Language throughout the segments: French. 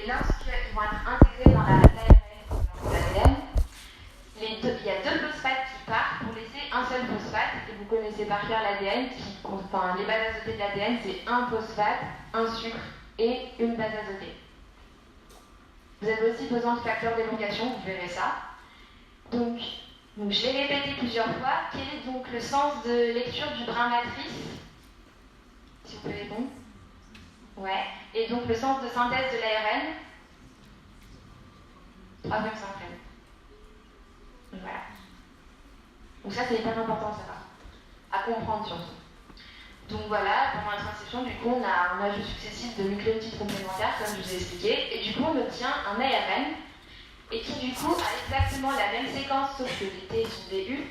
Et lorsqu'ils vont être intégrés dans l'ARN ou dans l'ADN, il y a deux phosphates qui partent pour laisser un seul phosphate. Et vous connaissez par cœur l'ADN, les bases azotées de l'ADN, c'est un phosphate, un sucre et une base azotée. Vous avez aussi besoin de facteurs d'élongation, vous verrez ça. Donc je l'ai répété plusieurs fois. Quel est donc le sens de lecture du brin matrice? Si vous pouvez répondre. Ouais. Et donc le sens de synthèse de l'ARN? 3 5 Voilà. Donc ça, c'est hyper important, ça va. À comprendre surtout. Donc voilà, pendant la transcription, du coup, on a un ajout successif de nucléotides complémentaires, comme je vous ai expliqué, et du coup, on obtient un ARN, et qui, du coup, a exactement la même séquence, sauf que les T sont des U,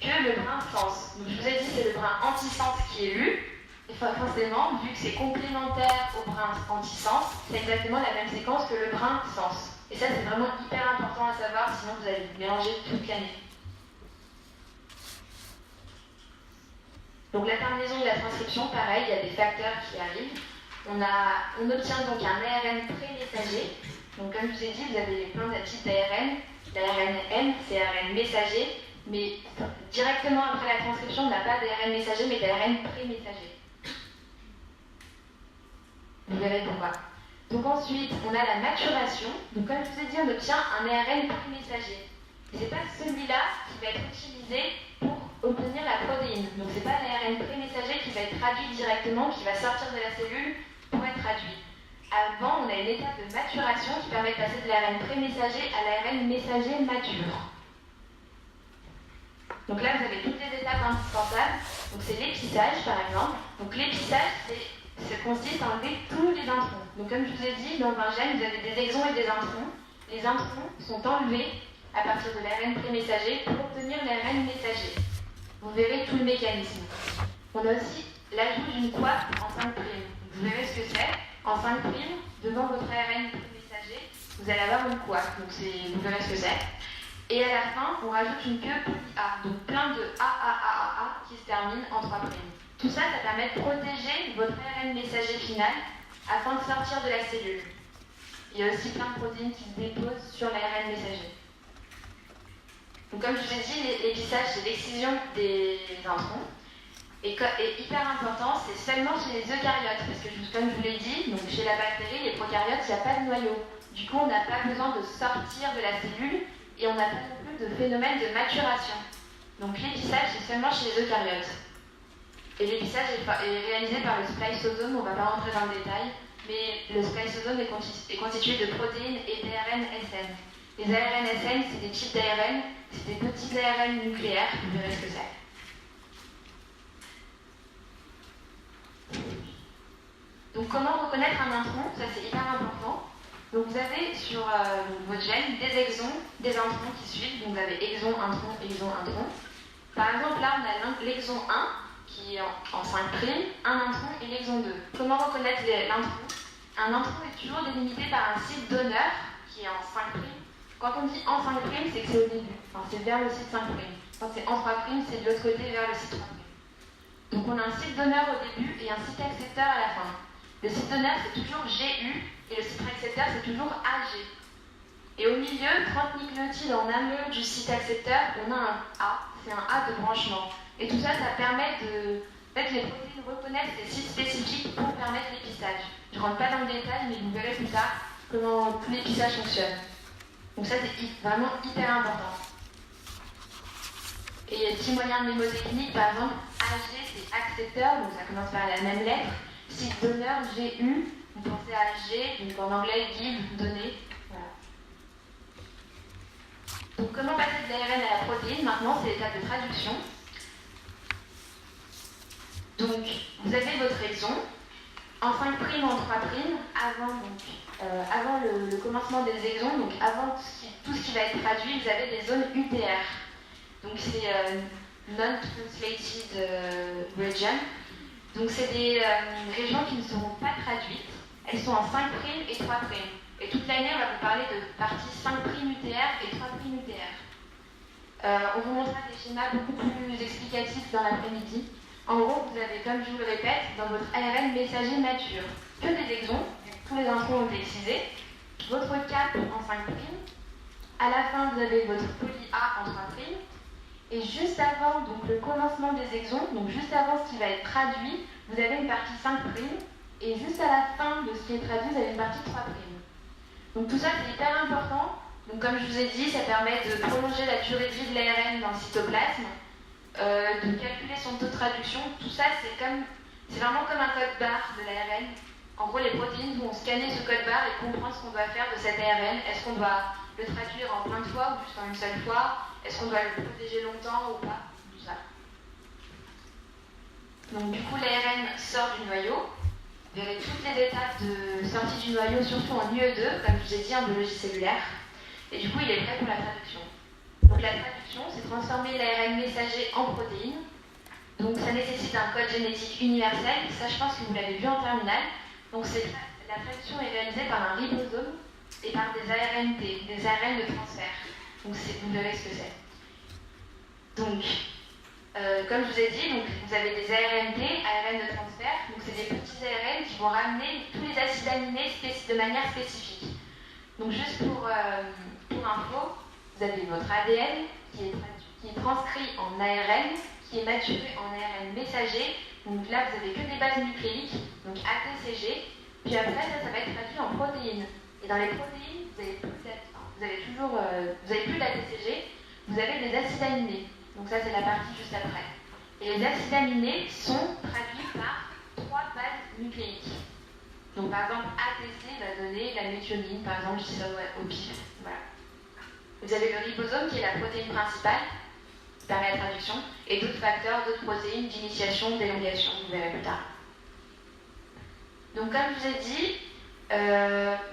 que le brin sens. Donc je vous ai dit, c'est le brin antisens qui est lu, et forcément, vu que c'est complémentaire au brin antisens, c'est exactement la même séquence que le brin sens. Et ça, c'est vraiment hyper important à savoir, sinon vous allez mélanger toute l'année. Donc la terminaison de la transcription, pareil, il y a des facteurs qui arrivent. On obtient donc un ARN pré-messager. Donc comme je vous ai dit, vous avez plein de types d'ARN. L'ARN M, c'est ARN messager, mais directement après la transcription, on n'a pas d'ARN messager, mais d'ARN pré-messager. Vous verrez pourquoi. Donc ensuite, on a la maturation. Donc comme je vous ai dit, on obtient un ARN pré-messager. Et ce n'est pas celui-là qui va être utilisé pour obtenir la protéine. Donc ce n'est pas l'ARN pré-messager qui va être traduit directement, qui va sortir de la cellule pour être traduit. Avant, on a une étape de maturation qui permet de passer de l'ARN pré-messager à l'ARN messager mature. Donc là, vous avez toutes les étapes indispensables. Donc c'est l'épissage, par exemple. Donc l'épissage, ça consiste à enlever tous les introns. Donc comme je vous ai dit, dans un gène, vous avez des exons et des introns. Les introns sont enlevés à partir de l'ARN pré-messager pour obtenir l'ARN messager. Vous verrez tout le mécanisme. On a aussi l'ajout d'une coiffe en 5'. Vous verrez ce que c'est. En 5', devant votre ARN pré-messager, vous allez avoir une coiffe. Donc vous verrez ce que c'est. Et à la fin, on rajoute une queue poly-A. Donc plein de A qui se terminent en 3'. Tout ça, ça permet de protéger votre ARN messager final afin de sortir de la cellule. Il y a aussi plein de protéines qui se déposent sur l'ARN messager. Donc comme je vous ai dit, l'épissage, c'est l'excision des introns. Et hyper important, c'est seulement chez les eucaryotes. Parce que comme je vous l'ai dit, donc chez la bactérie, les prokaryotes, il n'y a pas de noyau. Du coup, on n'a pas besoin de sortir de la cellule et on n'a pas non plus de phénomène de maturation. Donc l'épissage, c'est seulement chez les eucaryotes. Et l'épissage est réalisé par le spliceosome, on ne va pas rentrer dans le détail, mais le spliceosome est constitué de protéines et d'ARN SN. Les ARN SN, c'est des types d'ARN, c'est des petits ARN nucléaires, vous verrez ce que c'est. Donc comment reconnaître un intron? Ça c'est hyper important. Donc vous avez sur votre gène des exons, des introns qui suivent. Donc vous avez exon, intron, exon, intron. Par exemple là on a l'exon 1 qui est en 5', un intron et l'exon 2. Comment reconnaître l'intron? Un intron est toujours délimité par un site donneur qui est en 5'. Quand on dit en 5', c'est que c'est au début, enfin, c'est vers le site 5'. Quand c'est en 3', c'est de l'autre côté vers le site 3'. Donc on a un site donneur au début et un site accepteur à la fin. Le site donneur c'est toujours GU et le site accepteur c'est toujours AG. Et au milieu, 30 nucléotides en amont du site accepteur, on a un A, c'est un A de branchement. Et tout ça, ça permet de... En fait, les protéines reconnaissent des sites spécifiques pour permettre l'épissage. Je ne rentre pas dans le détail, mais vous verrez plus tard comment tout l'épissage fonctionne. Donc ça, c'est vraiment hyper important. Et il y a des petits moyens de mnémotechnique, par exemple, AG, c'est accepteur, donc ça commence par la même lettre. Site donneur, GU, vous pensez à G, donc en anglais, give, donner. Voilà. Donc comment passer de l'ARN à la protéine? Maintenant, c'est l'étape de traduction. Donc, vous avez votre exon, en 5', en 3', avant le commencement des exons, donc avant tout ce qui va être traduit, vous avez des zones UTR. Donc c'est Non-Translated Region. Donc c'est des régions qui ne seront pas traduites. Elles sont en 5' et 3'. Et toute l'année, on va vous parler de parties 5' UTR et 3' UTR. On vous montrera des schémas beaucoup plus explicatifs dans l'après-midi. En gros, vous avez, comme je vous le répète, dans votre ARN messager mature, que des exons, tous les introns ont été excisés, votre cap en 5', à la fin vous avez votre poly A en 3', et juste avant donc, le commencement des exons, donc juste avant ce qui va être traduit, vous avez une partie 5', et juste à la fin de ce qui est traduit, vous avez une partie 3'. Donc tout ça c'est hyper important. Donc comme je vous ai dit, ça permet de prolonger la durée de vie de l'ARN dans le cytoplasme, de calculer son taux de traduction. Tout ça c'est vraiment comme un code barre de l'ARN. En gros, les protéines vont scanner ce code barre et comprendre ce qu'on doit faire de cet ARN. Est-ce qu'on doit le traduire en plein de fois ou juste en une seule fois? Est-ce qu'on doit le protéger longtemps ou pas? Tout ça. Donc du coup, l'ARN sort du noyau. Vous verrez toutes les étapes de sortie du noyau, surtout en UE2, comme je vous ai dit, en biologie cellulaire. Et du coup, il est prêt pour la traduction. Donc la traduction, c'est transformer l'ARN messager en protéines. Donc ça nécessite un code génétique universel. Ça, je pense que vous l'avez vu en terminale. Donc la traduction est réalisée par un ribosome et par des ARNT, des ARN de transfert. Donc vous verrez ce que c'est. Donc, comme je vous ai dit, donc, vous avez des ARNT, ARN de transfert. Donc c'est des petits ARN qui vont ramener tous les acides aminés de manière spécifique. Donc juste pour info, vous avez votre ADN qui est transcrit en ARN, qui est maturé en ARN messager. Donc là, vous n'avez que des bases nucléiques, donc ATCG. Puis après, ça va être traduit en protéines. Et dans les protéines, vous avez plus d'ATCG, vous avez des acides aminés. Donc ça, c'est la partie juste après. Et les acides aminés sont traduits par 3 bases nucléiques. Donc par exemple, ATC va donner la méthionine, par exemple, je dis ça au pif. Voilà. Vous avez le ribosome qui est la protéine principale, qui permet la traduction, et d'autres facteurs, d'autres protéines d'initiation, d'élongation, vous verrez plus tard. Donc comme je vous ai dit,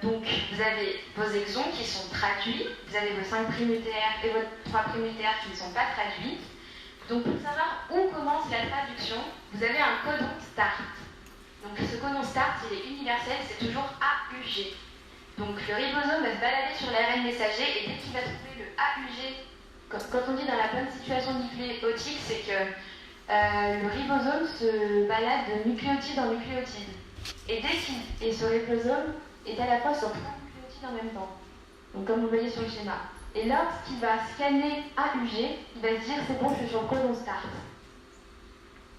donc, vous avez vos exons qui sont traduits, vous avez vos 5' UTR et vos 3' UTR qui ne sont pas traduits. Donc pour savoir où commence la traduction, vous avez un codon START. Donc ce codon START, il est universel, c'est toujours AUG. Donc le ribosome va se balader sur l'ARN messager et dès qu'il va trouver le AUG, quand on dit dans la bonne situation nucléotique, c'est que le ribosome se balade de nucléotide en nucléotide. Et ce ribosome est à la fois sur 3 nucléotides en même temps. Donc comme vous voyez sur le schéma. Et lorsqu'il va scanner AUG, il va se dire c'est bon, je suis sur le codon START.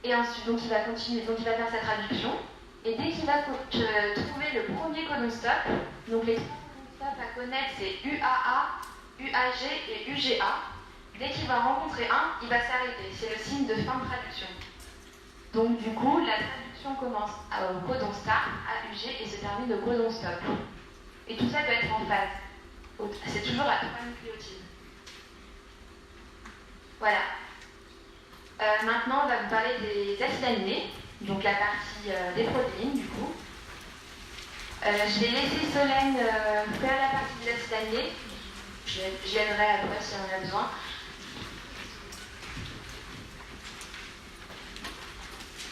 Et ensuite, donc il va continuer, donc il va faire sa traduction. Et dès qu'il va trouver le premier codon stop, donc les 3 codons stop à connaître c'est UAA, UAG et UGA. Dès qu'il va en rencontrer un, il va s'arrêter. C'est le signe de fin de traduction. Donc du coup, la traduction commence au codon start, AUG, et se termine au codon stop. Et tout ça doit être en phase. C'est toujours à 3 nucléotides. Voilà. Maintenant, on va vous parler des acides aminés, donc la partie des protéines, du coup. Je vais laisser Solène faire la partie des acides aminés. Je viendrai après si on en a besoin.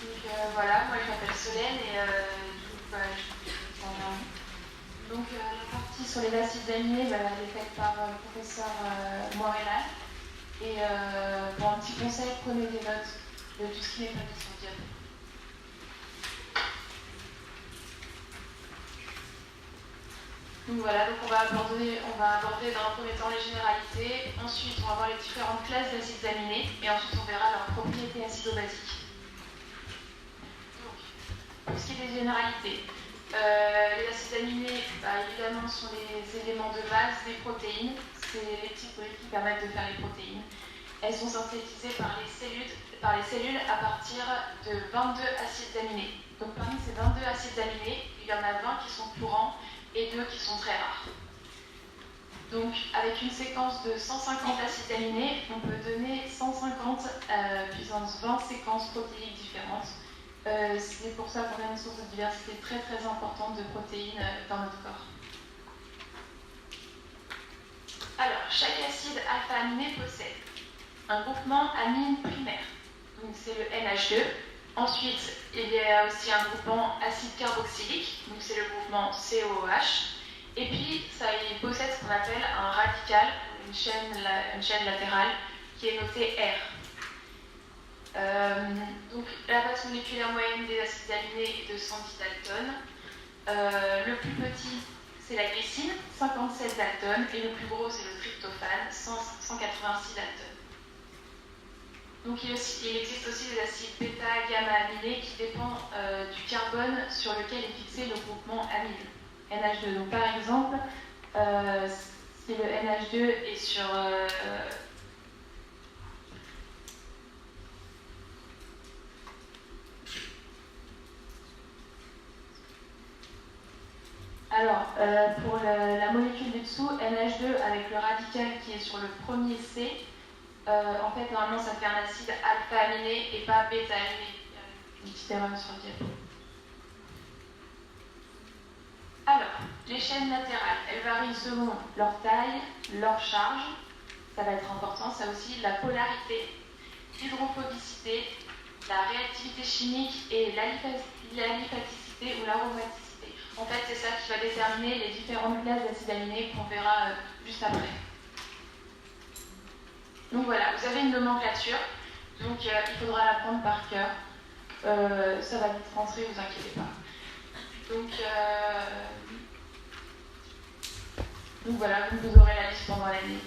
Donc voilà, moi je m'appelle Solène et donc la partie sur les acides aminés, elle est faite par le professeur Morelan. Et pour un petit conseil, prenez des notes de tout ce qui n'est pas dit sur le diapo. Donc voilà, donc on va aborder dans un premier temps les généralités, ensuite on va voir les différentes classes d'acides aminés, et ensuite on verra leurs propriétés acido-basiques. Donc, pour ce qui est des généralités, les acides aminés, évidemment, sont les éléments de base des protéines. C'est les petites briques qui permettent de faire les protéines. Elles sont synthétisées par les cellules à partir de 22 acides aminés. Donc parmi ces 22 acides aminés, il y en a 20 qui sont courants et 2 qui sont très rares. Donc avec une séquence de 150 acides aminés, on peut donner 150 puissance 20 séquences protéiques différentes. C'est pour ça qu'on a une source de diversité très très importante de protéines dans notre corps. Alors, chaque acide alpha-aminé possède un groupement amine primaire, donc c'est le NH2. Ensuite, il y a aussi un groupement acide carboxylique, donc c'est le groupement COOH. Et puis, il possède ce qu'on appelle un radical, une chaîne latérale, qui est notée R. Donc, la masse moléculaire moyenne des acides aminés est de 110 daltons. Le plus petit, c'est la glycine, 57 daltons, et le plus gros, c'est le tryptophane, 186 daltons. Donc il existe aussi des acides bêta, gamma aminés qui dépendent du carbone sur lequel est fixé le groupement amide, NH2. Donc par exemple, si le NH2 est sur pour la molécule du dessous, NH2 avec le radical qui est sur le premier C, en fait, normalement, ça fait un acide alpha-aminé et pas bêta-aminé. Une petite erreur sur le diapo. Alors, les chaînes latérales, elles varient selon leur taille, leur charge, ça va être important, ça aussi, la polarité, l'hydrophobicité, la réactivité chimique et l'aliphaticité ou l'aromaticité. En fait, c'est ça qui va déterminer les différentes classes d'acides aminés qu'on verra juste après. Donc voilà, vous avez une nomenclature, donc il faudra l'apprendre par cœur. Ça va vite rentrer, vous inquiétez pas. Donc voilà, vous aurez la liste pendant l'année.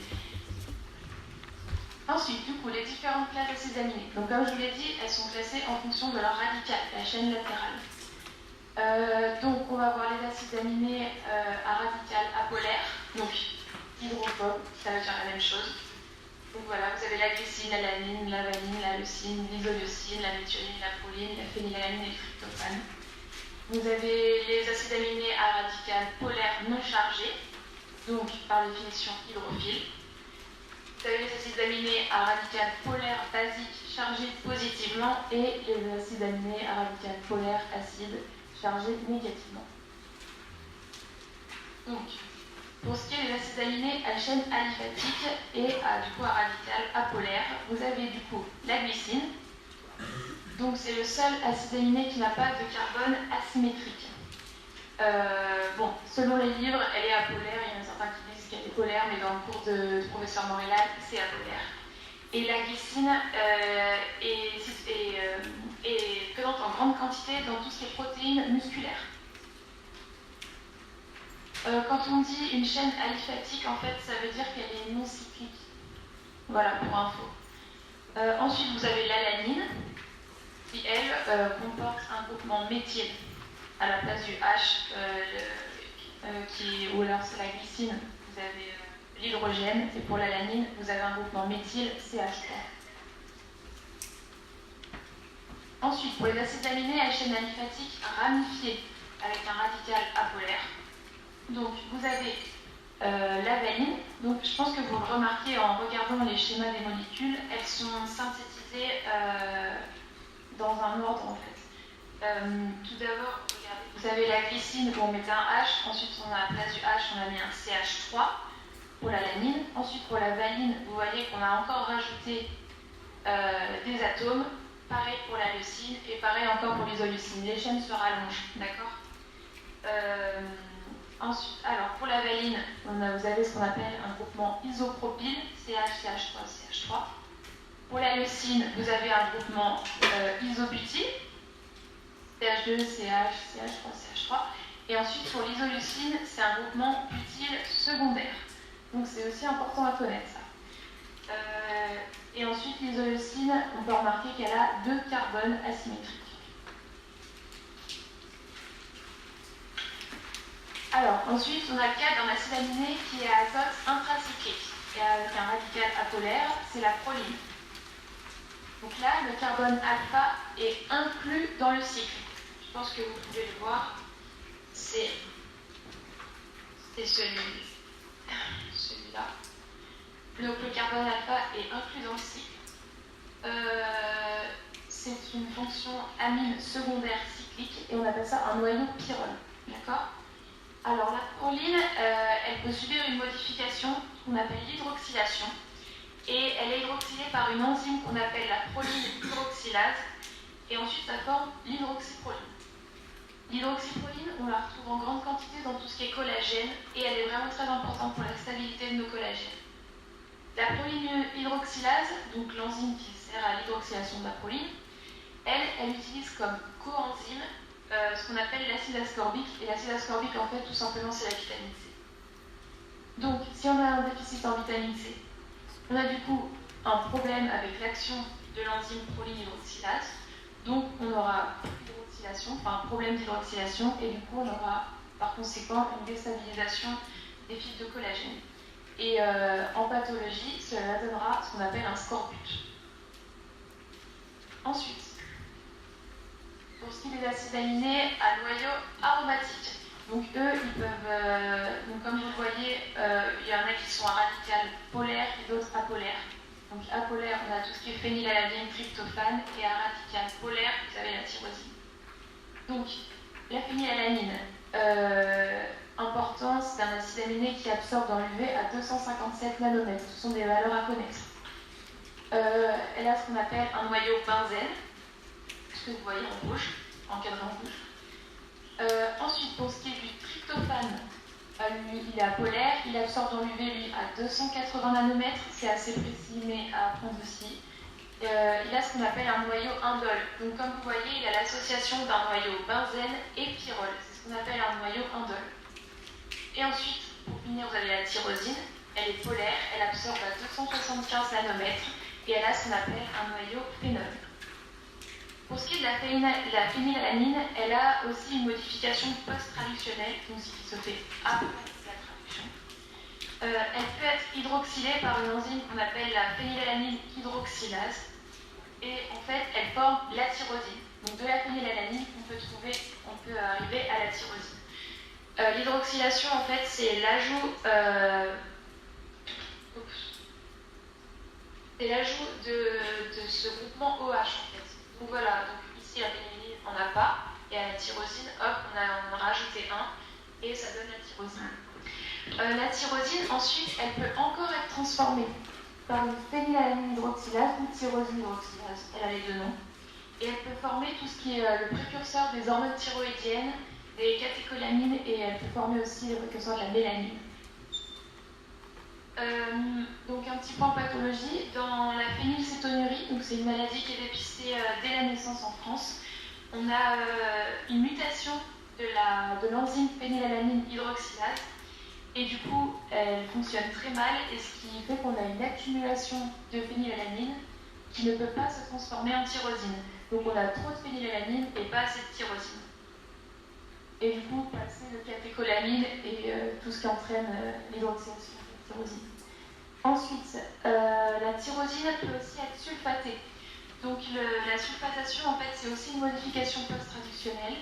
Ensuite, du coup, les différentes classes d'acides aminés. Donc comme je vous l'ai dit, elles sont classées en fonction de leur radical, la chaîne latérale. Donc on va voir les acides aminés à radical apolaire, donc hydrophobe, ça veut dire la même chose. Donc voilà, vous avez la glycine, la lanine, la valine, la leucine, l'isoleucine, la méthionine, la proline, la phénylalanine et le tryptophane. Vous avez les acides aminés à radical polaire non chargés, donc par définition hydrophiles. Vous avez les acides aminés à radical polaire basique chargés positivement et les acides aminés à radical polaire acide chargés négativement. Donc, pour ce qui est des acides aminés à chaîne aliphatique et du coup à radical apolaire, vous avez du coup la glycine. Donc c'est le seul acide aminé qui n'a pas de carbone asymétrique. Bon, selon les livres, elle est apolaire. Il y en a certains qui disent qu'elle est polaire, mais dans le cours du professeur Morillard, c'est apolaire. Et la glycine est présente en grande quantité dans tout ce qui est protéines musculaires. Quand on dit une chaîne aliphatique, en fait, ça veut dire qu'elle est non cyclique. Voilà, pour info. Ensuite, vous avez l'alanine, qui, elle, comporte un groupement méthyle à la place du H, ou alors c'est la glycine, vous avez l'hydrogène, et pour l'alanine, vous avez un groupement méthyle CH3. Ensuite, pour les acides aminés à chaîne aliphatique ramifiée avec un radical apolaire, donc vous avez la valine. Donc je pense que vous le remarquez en regardant les schémas des molécules, elles sont synthétisées dans un ordre en fait. Tout d'abord, regardez, vous avez la glycine où on mettait un H, ensuite on a à la place du H on a mis un CH3 pour la lanine. Ensuite pour la valine, vous voyez qu'on a encore rajouté des atomes. Pareil pour la leucine et pareil encore pour l'isoleucine. Les chaînes se rallongent, d'accord. Ensuite, alors pour la valine, vous avez ce qu'on appelle un groupement isopropyl, CH, CH3, CH3. Pour la leucine, vous avez un groupement isobutyl, CH2, CH, CH3, CH3. Et ensuite pour l'isoleucine, c'est un groupement butyl secondaire. Donc c'est aussi important à connaître ça. Et ensuite l'isoleucine, on peut remarquer qu'elle a 2 carbones asymétriques. Alors, ensuite, on a le cas d'un acide aminé qui est à azote intracyclique et avec un radical apolaire, c'est la proline. Donc là, le carbone alpha est inclus dans le cycle. Je pense que vous pouvez le voir. C'est celui-là. Donc le carbone alpha est inclus dans le cycle. C'est une fonction amine secondaire cyclique et on appelle ça un noyau pyrrole. D'accord ? Alors la proline, elle peut subir une modification qu'on appelle l'hydroxylation et elle est hydroxylée par une enzyme qu'on appelle la proline hydroxylase et ensuite ça forme l'hydroxyproline. L'hydroxyproline, on la retrouve en grande quantité dans tout ce qui est collagène et elle est vraiment très importante pour la stabilité de nos collagènes. La proline hydroxylase, donc l'enzyme qui sert à l'hydroxylation de la proline, elle utilise comme coenzyme ce qu'on appelle l'acide ascorbique. Et l'acide ascorbique, en fait, tout simplement, c'est la vitamine C. Donc, si on a un déficit en vitamine C, on a du coup un problème avec l'action de l'enzyme proline hydroxylase. Donc, on aura un problème d'hydroxylation, et du coup, on aura par conséquent une déstabilisation des fibres de collagène. Et en pathologie, cela donnera ce qu'on appelle un scorbut. Ensuite, pour ce qui est des acides aminés à noyau aromatique, donc eux, ils peuvent, donc comme vous le voyez, il y en a qui sont à radical polaire et d'autres apolaires. Donc apolaire, on a tout ce qui est phénylalanine, tryptophane, et à radical polaire, vous avez la tyrosine. Donc, la phénylalanine, important, c'est un acide aminé qui absorbe dans l'UV à 257 nanomètres. Ce sont des valeurs à connaître. Elle a ce qu'on appelle un noyau benzène, ce que vous voyez en rouge, encadré en rouge. Ensuite, pour ce qui est du tryptophane, lui, il est apolaire, il absorbe dans l'UV, lui, à 280 nanomètres, c'est assez précis, mais à apprendre aussi. Il a ce qu'on appelle un noyau indole. Donc, comme vous voyez, il a l'association d'un noyau benzène et pyrrole. C'est ce qu'on appelle un noyau indole. Et ensuite, pour finir, vous avez la tyrosine. Elle est polaire, elle absorbe à 275 nanomètres et elle a ce qu'on appelle un noyau phénol. Pour ce qui est de la phénylalanine, elle a aussi une modification post-traductionnelle, donc ce qui se fait après la traduction. Elle peut être hydroxylée par une enzyme qu'on appelle la phénylalanine hydroxylase. Et en fait, elle forme la tyrosine. Donc de la phénylalanine, on peut arriver à la tyrosine. L'hydroxylation, en fait, c'est l'ajout de ce groupement OH, en fait. Donc voilà, donc ici, la phénylalanine, on n'a pas. Et à la tyrosine, hop, on en a rajouté un. Et ça donne la tyrosine. La tyrosine, ensuite, elle peut encore être transformée par une phénylalanine hydroxylase ou tyrosine hydroxylase. Elle a les deux noms. Et elle peut former tout ce qui est le précurseur des hormones thyroïdiennes, des catécholamines, et elle peut former aussi le précurseur de la mélanine. Donc un petit point pathologie, dans la phénylcétonurie, donc c'est une maladie qui est dépistée dès la naissance en France, on a une mutation de l'enzyme phénylalanine hydroxylase. Et du coup, elle fonctionne très mal, et ce qui fait qu'on a une accumulation de phénylalanine qui ne peut pas se transformer en tyrosine. Donc on a trop de phénylalanine et pas assez de tyrosine. Et du coup, passer le catécholamine et tout ce qui entraîne l'hydroxylation de la tyrosine. Ensuite, la tyrosine peut aussi être sulfatée. Donc la sulfatation, en fait, c'est aussi une modification post-traductionnelle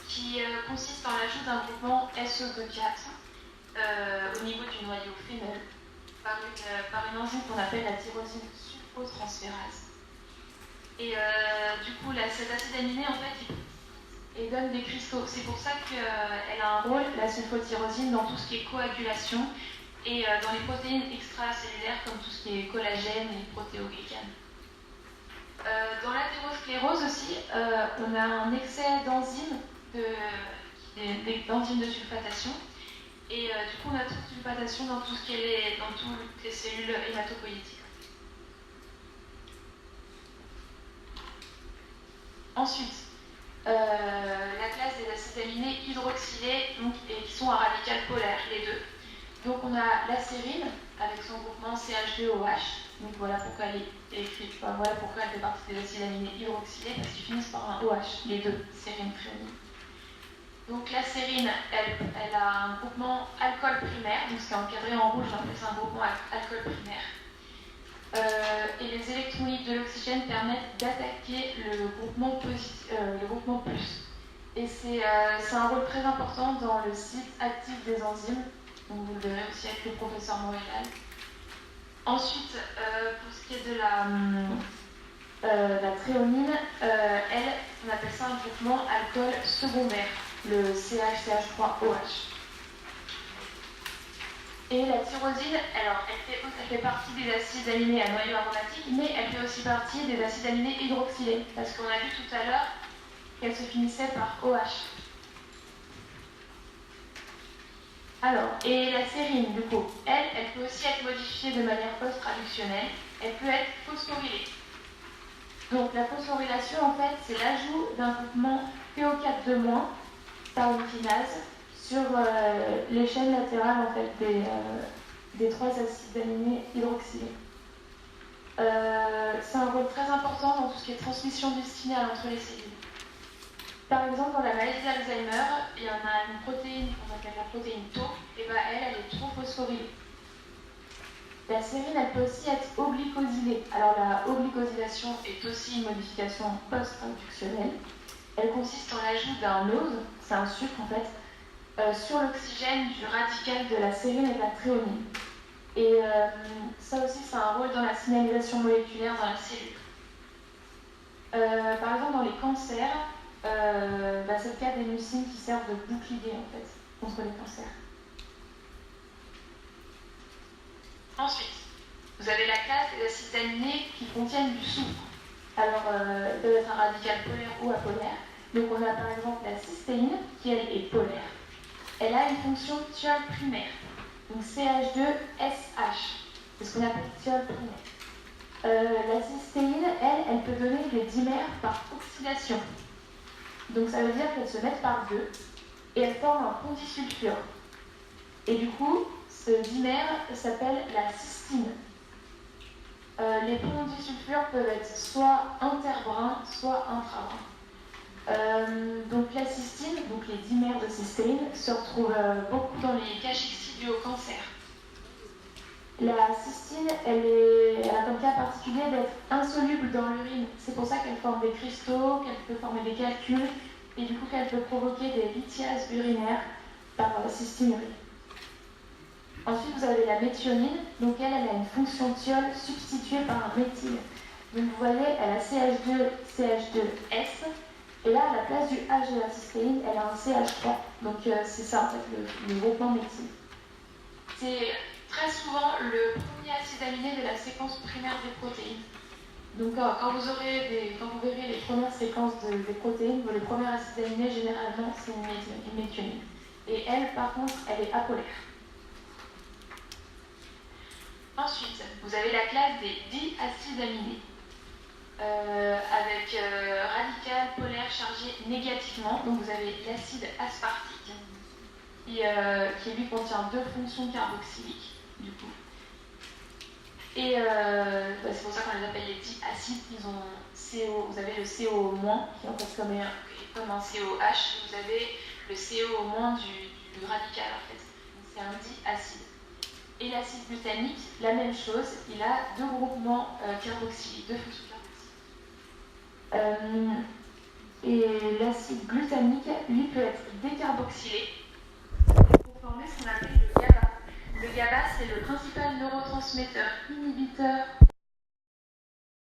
qui consiste en l'ajout d'un groupement SO2,4 au niveau du noyau phénol par une enzyme qu'on appelle la tyrosine sulfotransférase. Et du coup, cet acide aminé, en fait, il donne des cristaux. C'est pour ça qu'elle a un rôle, la sulfotyrosine, dans tout ce qui est coagulation et dans les protéines extracellulaires comme tout ce qui est collagène et protéoglycanes. Dans l'athérosclérose aussi, on a un excès d'enzymes de sulfatation. Et du coup, on a toute sulfatation dans toutes les cellules hématopoïétiques. Ensuite, la classe des acides aminés hydroxylés, donc, et qui sont à radical polaire, les deux. Donc on a la sérine avec son groupement CH2OH. Donc voilà pourquoi elle est écrite, voilà pourquoi elle fait partie des acides aminés hydroxylés, parce qu'ils finissent par un OH, les deux, sérine, thréonine. Donc la sérine, elle a un groupement alcool primaire, donc c'est encadré en rouge, donc c'est un groupement alcool primaire. Et les électrolytes de l'oxygène permettent d'attaquer le groupement plus. Et c'est un rôle très important dans le site actif des enzymes, donc vous le verrez aussi avec le professeur Moréal. Ensuite, pour ce qui est de la thréonine, on appelle ça un groupement alcool secondaire, le CH3OH. Et la tyrosine, alors, elle fait partie des acides aminés à noyau aromatique, mais elle fait aussi partie des acides aminés hydroxylés, parce qu'on a vu tout à l'heure qu'elle se finissait par OH. Alors, et la sérine, du coup, elle peut aussi être modifiée de manière post-traductionnelle. Elle peut être phosphorylée. Donc la phosphorylation, en fait, c'est l'ajout d'un groupement PO4 par une kinase sur les chaînes latérales en fait, des 3 acides aminés hydroxylés. C'est un rôle très important dans tout ce qui est transmission du signal entre les cellules. Par exemple, dans la maladie d'Alzheimer, il y en a une protéine qu'on appelle la protéine Tau, et ben elle est trop phosphorylée. La sérine, elle peut aussi être oglycosylée. Alors la oglycosylation est aussi une modification post-inductionnelle. Elle consiste en l'ajout d'un ose, c'est un sucre en fait, sur l'oxygène du radical de la sérine et de la tréonine. Et ça aussi, c'est un rôle dans la signalisation moléculaire dans la cellule. Par exemple, dans les cancers, c'est le cas des mucines qui servent de bouclier en fait, contre les cancers. Ensuite, vous avez la classe des acides aminés qui contiennent du soufre. Alors, ils peuvent être un radical polaire ou apolaire. Donc, on a par exemple la cystéine, qui elle est polaire. Elle a une fonction thiol primaire. Donc, CH2SH. C'est ce qu'on appelle thiol primaire. La cystéine, elle peut donner des dimères par oxydation. Donc, ça veut dire qu'elles se mettent par deux et elles forment un pont disulfure. Et du coup, ce dimère s'appelle la cystine. Les ponts disulfures peuvent être soit interbrins, soit intrabrins. Donc la cystine, donc les dimères de cystéine, se retrouvent beaucoup dans les cachexie dus au cancer. La cystine, elle a comme cas particulier d'être insoluble dans l'urine. C'est pour ça qu'elle forme des cristaux, qu'elle peut former des calculs, et du coup qu'elle peut provoquer des lithiases urinaires par cystinurie. Ensuite, vous avez la méthionine, donc elle a une fonction thiol substituée par un méthyle. Donc vous voyez, elle a CH2, CH2S, et là, à la place du H de la cystéine, elle a un CH3. Donc c'est ça, en fait, le groupement méthyle. C'est très souvent le premier acide aminé de la séquence primaire des protéines. Donc quand vous verrez les premières séquences des protéines, les premiers acides aminés, généralement, c'est une méthionine. Et elle, par contre, elle est apolaire. Ensuite, vous avez la classe des diacides aminés, avec radical polaire chargé négativement. Donc vous avez l'acide aspartique, qui lui contient 2 fonctions carboxyliques, du coup. Et c'est pour ça qu'on les appelle les diacides. Ils ont CO, vous avez le CO- qui est en fait comme un COH, vous avez le CO- du radical en fait. Donc c'est un diacide. Et l'acide glutamique, la même chose, il a 2 groupements carboxyliques, 2 fonctions carboxyliques. Et l'acide glutamique, lui, peut être décarboxylé pour former ce qu'on appelle le GABA. Le GABA, c'est le principal neurotransmetteur inhibiteur